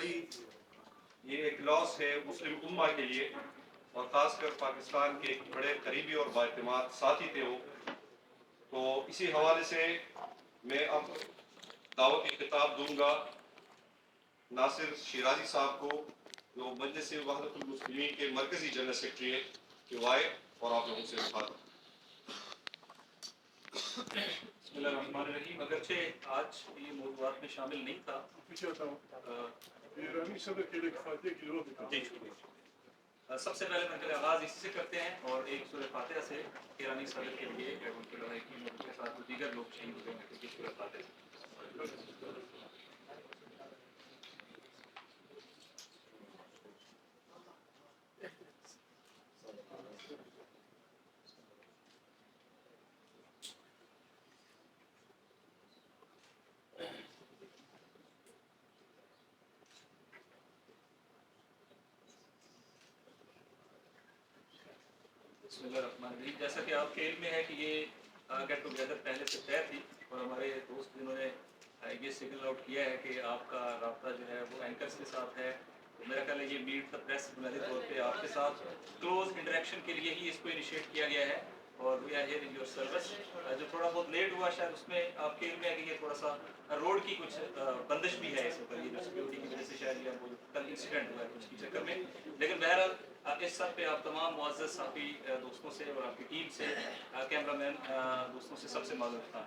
بڑی یہ ایک لاس ہے مسلم امہ کے لیے، اور خاص کر پاکستان کے ایک بڑے قریبی اور بااعتماد ساتھی تھے وہ. تو اسی حوالے سے میں اب دعوت کی خطاب دوں گا ناصر شیرازی صاحب کو، جو مجلس وحدت المسلمین کے مرکزی جنرل سیکرٹری ہے، کہ وہ آئے اور آپ لوگوں سے بات. بسم اللہ الرحمن الرحیم. اگرچہ آج یہ موضوعات میں شامل نہیں تھا. جی شکریہ. سب سے پہلے میں آغاز اسی سے کرتے ہیں اور ایک سورہ فاتحہ سے ایرانی صدر کے لیے ان کے لواحقین اور ان کے ساتھ دیگر لوگ شہید ہوئے ہیں کہ سورہ فاتحہ سے. بسم اللہ الرحمن الرحیم. جیسا کہ آپ کے علم میں ہے کہ یہ گیٹ ٹوگیدر پہلے سے طے تھی، اور ہمارے دوست جنہوں نے یہ سگنل آؤٹ کیا ہے کہ آپ کا رابطہ جو ہے وہ اینکرز کے ساتھ ہے، تو میرا خیال ہے یہ میٹ دا پریس بنیادی طور پہ آپ کے ساتھ کلوز انٹریکشن کے لیے ہی اس کو انیشیٹ کیا گیا ہے، اور we are here in your service. جو تھوڑا بہت لیٹ ہوا شاید اس میں آپ کے علم میں ہے کہ یہ تھوڑا سا روڈ کی کچھ بندش بھی ہے اس وقت، یہ جو سیکورٹی کی وجہ سے شاید یہ کل انسیڈنٹ ہوا ہے کچھ کے چکر میں. لیکن بہرحال اس سب پہ آپ تمام معزز صحافی دوستوں سے اور آپ کی ٹیم سے، کیمرہ مین دوستوں سے سب سے معذرت تھا.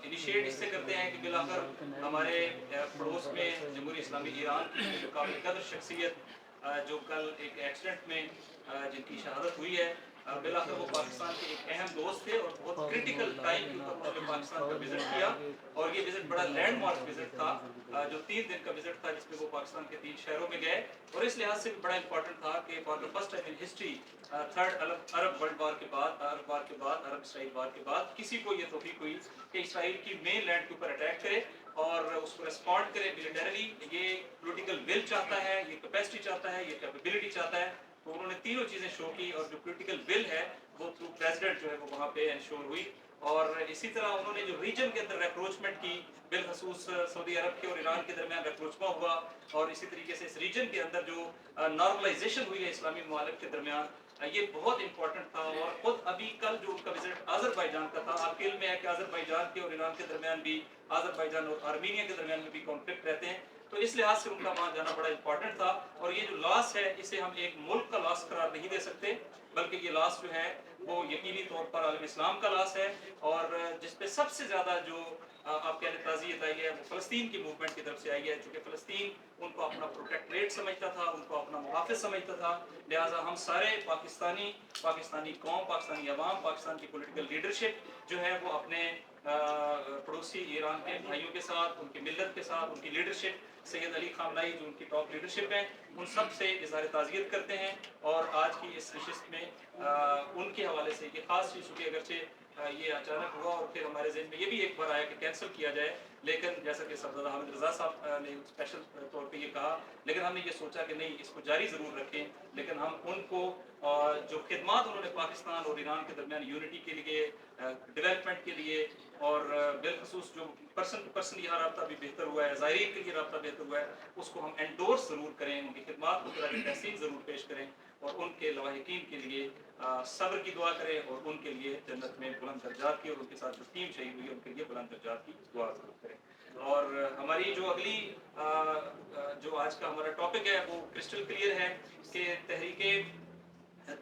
انیشیٹ اس سے کرتے ہیں کہ بالآخر ہمارے پڑوس میں جمہوریہ اسلامی ایران کی جو قابل قدر شخصیت جو کل ایک ایکسیڈنٹ میں جن کی شہادت ہوئی ہے، بالآخر وہ پاکستان کے ایک اہم دوست تھے اور بہت کرٹیکل ٹائم کے اوپر انہوں نے پاکستان کا وزٹ کیا، اور یہ وزٹ بڑا لینڈ مارک وزٹ تھا، جو 3 دن کا وزٹ تھا جس میں وہ پاکستان کے 3 شہروں میں گئے. اور اس لحاظ سے بھی بڑا امپورٹنٹ تھا کہ for the first time in history third Arab world war کے بعد، عرب اسرائیل وار کے بعد کسی کو یہ توفیق ہوئی کہ اسرائیل کی مین لینڈ کے اوپر اٹیک کرے اور اس کو ریسپونڈ کرے ملیٹریلی. یہ پولیٹیکل ول چاہتا ہے، یہ کیپیسٹی چاہتا ہے، یہ کیپیبلٹی چاہتا ہے. تو انہوں نے تینوں چیزیں شو کی، اور جو پولیٹیکل ول ہے وہ تھرو پریزیڈنٹ جو ہے وہ وہاں پہ انشور ہوئی. اور اسی طرح انہوں نے جو ریجن کے اندر ریپروچمنٹ کی، بالخصوص سعودی عرب کے اور ایران کے درمیان ریپروچما ہوا، اور اسی طریقے سے اس ریجن کے اندر جو نارملائزیشن ہوئی ہے اسلامی ممالک کے درمیان، یہ بہت امپورٹنٹ تھا. اور خود ابھی کل جو ان کا وزٹ آذربائیجان کا تھا، آپ کے علم میں ہے کہ آذربائیجان کے اور ایران کے درمیان بھی، آذربائیجان اور آرمینیا کے درمیان میں بھی کانفلکٹ رہتے ہیں، تو اس لحاظ سے ان کا وہاں جانا بڑا امپورٹنٹ تھا. اور یہ جو لاس ہے اسے ہم ایک ملک کا لاس قرار نہیں دے سکتے، بلکہ یہ لاس جو ہے وہ یقینی طور پر عالم اسلام کا لاس ہے. اور جس پہ سب سے زیادہ جو آپ کہہ رہے تعزیت آئی ہے وہ فلسطین کی موومنٹ کی طرف سے آئی ہے، چونکہ فلسطین ان کو اپنا پروٹیکٹریٹ سمجھتا تھا، ان کو اپنا محافظ سمجھتا تھا. لہٰذا ہم سارے پاکستانی قوم، پاکستانی عوام، پاکستان کی پولیٹیکل لیڈرشپ جو ہے وہ اپنے پڑوسی ایران کے بھائیوں کے ساتھ، ان کی ملت کے ساتھ، ان کی لیڈرشپ، سید علی خامنائی جو ان کی ٹاپ لیڈرشپ ہے، ان سب سے اظہار تعزیت کرتے ہیں. اور آج کی اس نشست میں ان کے حوالے سے یہ خاص چیز، چونکہ اگرچہ یہ اچانک ہوا اور پھر ہمارے ذہن میں یہ بھی ایک بار آیا کہ کینسل کیا جائے، لیکن جیسا کہ صاحبزادہ حامد رضا صاحب نے اسپیشل طور پہ یہ کہا، لیکن ہم نے یہ سوچا کہ نہیں، اس کو جاری ضرور رکھیں. لیکن ہم ان کو جو خدمات انہوں نے پاکستان اور ایران کے درمیان یونٹی کے لیے، ڈیولپمنٹ کے لیے، اور بالخصوص جو پرسن ٹو پرسن یہاں رابطہ بھی بہتر ہوا ہے، زائرین کے لیے رابطہ بہتر ہوا ہے، اس کو ہم انڈورس ضرور کریں، ان کی خدمات کو قابل تحسین ضرور پیش کریں، اور ان کے لواحقین کے لیے صبر کی دعا کریں، اور ان کے لیے جنت میں بلند درجات کی، اور ان کے ساتھ جو ٹیم شہید ہوئی ہے ان کے لیے بلند درجات کی دعا ضرور کریں. اور ہماری جو اگلی جو آج کا ہمارا ٹاپک ہے وہ کرسٹل کلیئر ہے کہ تحریک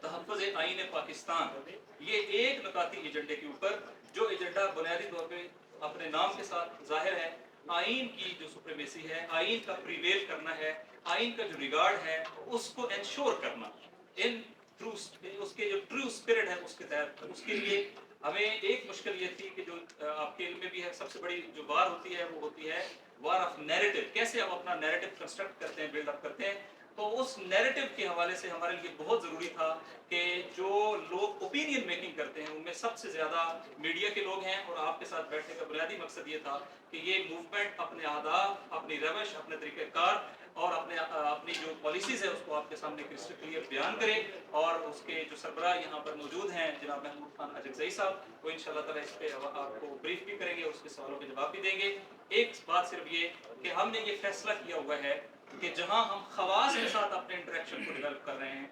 تحفظ آئین پاکستان، یہ ایک نکاتی ایجنڈے کے اوپر، جو ایجنڈا بنیادی طور پہ اپنے نام کے ساتھ ظاہر ہے، آئین کی جو سپریمیسی ہے، آئین کا پریویل کرنا ہے، آئین کا جو ریگارڈ ہے اس کو انشور کرنا، ان تھرو اس کے جو ٹرو اسپرٹ ہے اس کے تحت. اس کے لیے ہمیں ایک مشکل یہ تھی کہ جو آپ کے علم میں بھی ہے، سب سے بڑی جو وار ہوتی ہے وہ ہوتی ہے وار آف نیریٹو. کیسے ہم اپنا نیریٹو کنسٹرکٹ کرتے ہیں، بلڈ اپ کرتے ہیں. تو اس نیریٹو کے حوالے سے ہمارے لیے بہت ضروری تھا کہ جو لوگ اوپینین میکنگ کرتے ہیں ان میں سب سے زیادہ میڈیا کے لوگ ہیں، اور آپ کے ساتھ بیٹھنے کا بنیادی مقصد یہ تھا کہ یہ موومنٹ اپنے آداب، اپنی روش، اپنے طریقہ کار اور اپنی جو پالیسیز ہے اس کو آپ کے سامنے کرسٹل کلیئر بیان کرے، اور اس کے جو سربراہ یہاں پر موجود ہیں جناب محمود خان اجگزئی صاحب، وہ انشاءاللہ تعالیٰ اس پہ آپ کو بریف بھی کریں گے، اس کے سوالوں کے جواب بھی دیں گے۔ ایک بات صرف یہ کہ ہم نے یہ فیصلہ کیا ہوا ہے کہ جہاں ہم خواص کے ساتھ اپنے انٹریکشن کو ڈیولپ کر رہے ہیں،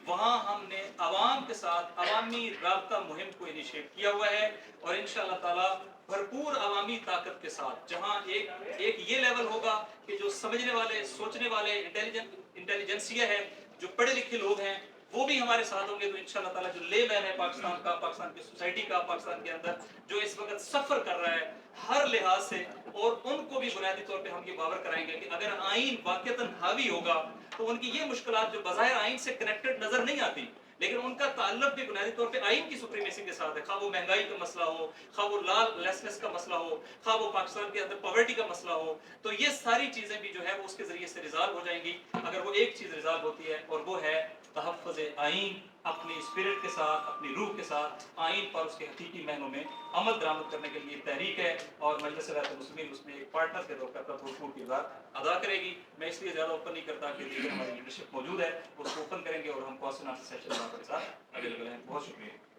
وہاں ہم نے عوام کے ساتھ عوامی رابطہ مہم کو انیشیٹ کیا ہوا ہے، اور انشاءاللہ تعالیٰ بھرپور عوامی طاقت کے ساتھ، جہاں ایک یہ لیول ہوگا کہ جو سمجھنے والے، سوچنے والے، انٹیلیجنسیا ہے، جو پڑھے لکھے لوگ ہیں، وہ بھی ہمارے ساتھ ہوں گے، تو انشاءاللہ تعالیٰ جو لے مین ہے پاکستان کا، پاکستان کی سوسائٹی کا، پاکستان کے اندر جو اس وقت سفر کر رہا ہے ہر لحاظ سے، اور ان کو بھی بنیادی طور پہ ہم یہ باور کرائیں گے کہ اگر آئین واقعتاً حاوی ہوگا تو ان کی یہ مشکلات جو بظاہر آئین سے کنیکٹڈ نظر نہیں آتی، لیکن ان کا تعلق بھی بنیادی طور پہ آئین کی سپریمیسی کے ساتھ ہے، خواہ وہ مہنگائی کا مسئلہ ہو، خواہ وہ لا لیسنس کا مسئلہ ہو، خواہ وہ پاکستان کے اندر پاورٹی کا مسئلہ ہو، تو یہ ساری چیزیں بھی جو ہے وہ اس کے ذریعے سے ریزالو ہو جائیں گی اگر وہ ایک چیز ریزالو ہوتی ہے، اور وہ ہے تحفظ آئین، اپنی اسپرٹ کے ساتھ، اپنی روح کے ساتھ آئین پر اس کے حقیقی معنوں میں عمل درآمد کرنے کے لیے تحریک ہے، اور مجلس ارادہ المسلمین اس میں ایک پارٹنر کے طور پر اپنا بھرپور کردار ادا کرے گی۔ میں اس لیے زیادہ اوپن نہیں کرتا کہ دیگر ہماری لیڈرشپ موجود ہے، وہ اس کو اوپن کریں گے، اور ہم کوسچن آنسر سیشن کے ساتھ اویلیبل ہیں۔ بہت شکریہ۔